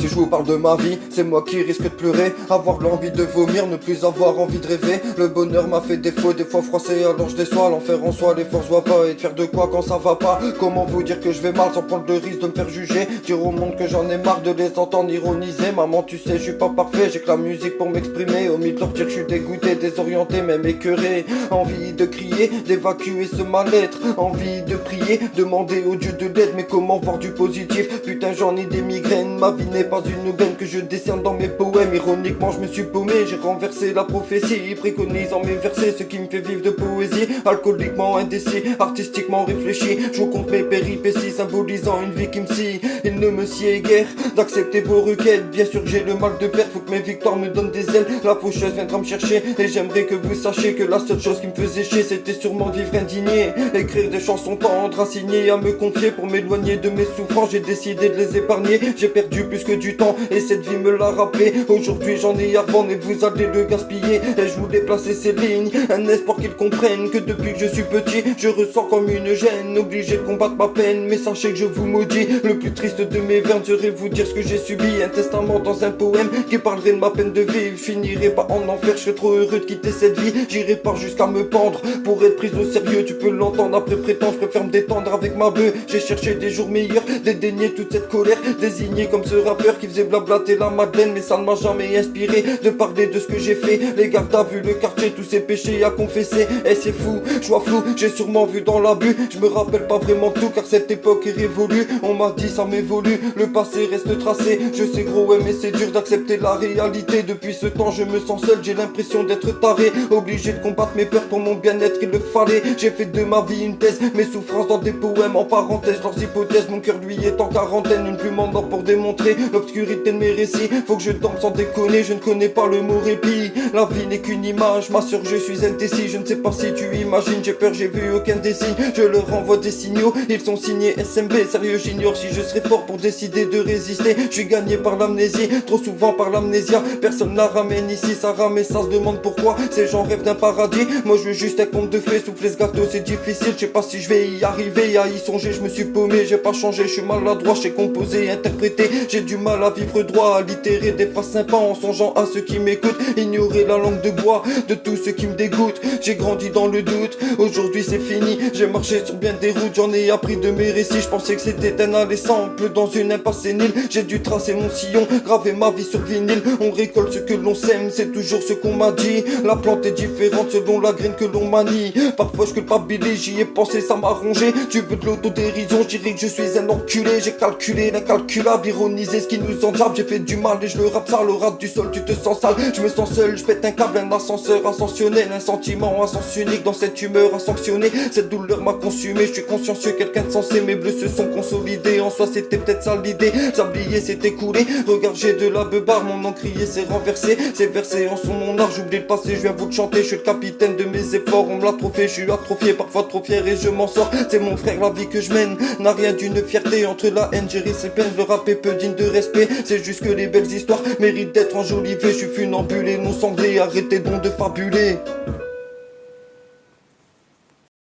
Si je vous parle de ma vie, c'est moi qui risque de pleurer, avoir l'envie de vomir, ne plus avoir envie de rêver. Le bonheur m'a fait défaut, des fois froissé, alors je déçois. L'enfer en soi, les forces voient pas, et de faire de quoi quand ça va pas. Comment vous dire que je vais mal sans prendre le risque de me faire juger, dire au monde que j'en ai marre de les entendre ironiser. Maman tu sais je suis pas parfait, j'ai que la musique pour m'exprimer. Au milieu de leur dire que je suis dégoûté, désorienté, même écœuré. Envie de crier, d'évacuer ce mal-être, envie de prier, demander au Dieu de l'aide. Mais comment voir du positif? Putain j'en ai des migraines, ma vie n'est pas une aubaine que je décerne dans mes poèmes. Ironiquement je me suis paumé, j'ai renversé la prophétie, préconisant mes versets, ce qui me fait vivre de poésie. Alcooliquement indécis, artistiquement réfléchi, je vous compte mes péripéties, symbolisant une vie qui me scie. Il ne me sied guère d'accepter vos requêtes, bien sûr que j'ai le mal de perdre, faut que mes victoires me donnent des ailes. La faucheuse viendra me chercher, et j'aimerais que vous sachiez que la seule chose qui me faisait chier, c'était sûrement vivre indigné. Écrire des chansons tendres, assignées à me confier, pour m'éloigner de mes souffrances, j'ai décidé de les épargner. J'ai perdu plus que du temps, et cette vie me l'a rappelé. Aujourd'hui j'en ai à vendre, et vous allez le gaspiller. Et je voulais placer ces lignes, un espoir qu'ils comprennent que depuis que je suis petit, je ressens comme une gêne, obligé de combattre ma peine. Mais sachez que je vous maudis, le plus triste de mes vers serait vous dire ce que j'ai subi. Un testament dans un poème qui parlerait de ma peine de vivre. Je finirai pas en enfer, je serais trop heureux de quitter cette vie. J'irai pas jusqu'à me pendre pour être pris au sérieux. Tu peux l'entendre après prétendre, je préfère me détendre avec ma bœuf. J'ai cherché des jours meilleurs, dédaigner toute cette colère, désigné comme ce rappeur qui faisait blablater la Madeleine. Mais ça ne m'a jamais inspiré de parler de ce que j'ai fait. Les gardes à vue, le quartier, tous ces péchés à confesser. Et c'est fou, je vois flou, j'ai sûrement vu dans l'abus. Je me rappelle pas vraiment tout car cette époque est révolue. On m'a dit ça m'évolue, le passé reste tracé. Je sais gros ouais mais c'est dur d'accepter la réalité. Depuis ce temps je me sens seul, j'ai l'impression d'être taré, obligé de combattre mes peurs pour mon bien-être, il le fallait. J'ai fait de ma vie une thèse, mes souffrances dans des poèmes en parenthèse, leurs hypothèses. Mon cœur lui est en quarantaine, une plume en or pour démontrer l'obscurité de mes récits. Faut que je dorme sans déconner, je ne connais pas le mot répit. La vie n'est qu'une image, ma soeur je suis indécis. Je ne sais pas si tu imagines, j'ai peur, j'ai vu aucun des signes. Je leur envoie des signaux, ils sont signés SMB. Sérieux j'ignore si je serai fort pour décider de résister. Je suis gagné par l'amnésie, trop souvent par l'amnésia. Personne la ramène ici, ça rame et ça se demande pourquoi. Ces gens rêvent d'un paradis, moi je veux juste un conte de fées. Souffler ce gâteau c'est difficile, je sais pas si je vais y arriver. À y songer je me suis paumé, j'ai pas changé, je suis maladroit. J'ai composé, interprété, j'ai du mal à vivre droit. À allitérer des phrases sympas en songeant à ceux qui m'écoutent. Ignorer la langue de bois de tous ceux qui me dégoûtent. J'ai grandi dans le doute, aujourd'hui c'est fini. J'ai marché sur bien des routes, j'en ai appris de mes récits. Je pensais que c'était un aller simple dans une impasse sénile. J'ai dû tracer mon sillon, graver ma vie sur vinyle. On récolte ce que l'on sème, c'est toujours ce qu'on m'a dit. La plante est différente selon la graine que l'on manie. Parfois je culpabilise, j'y ai pensé, ça m'a rongé. Tu veux de l'autodérision, je dirais que je suis un enculé. J'ai calculé l'incalculable, ironisé ce qui nous enjabe. J'ai fait du mal et je le rappe sale, au ras du sol tu te sens sale. Je me sens seul, je pète un câble, un ascenseur ascensionnel. Un sentiment, un sens unique dans cette humeur à sanctionner. Cette douleur m'a consumé, je suis consciencieux, quelqu'un de sensé. Mes bleus se sont consolidés, en soi c'était peut-être ça l'idée. Sablier s'est écoulé, regarde j'ai de la beubare. Mon encrier s'est renversé, c'est versé en son mon art. J'oublie le passé, je viens vous le chanter. Je suis le capitaine de mes efforts, on me l'a trop fait. Je suis atrophié, parfois trop fier et je m'en sors. C'est mon frère, la vie que je mène n'a rien d'une fierté. Entre la haine, j'ai ses peines, le rap est peu digne de respect. C'est juste que les belles histoires méritent d'être enjolivées. Je suis funambulé, non sanglé, arrêtez donc de fabuler.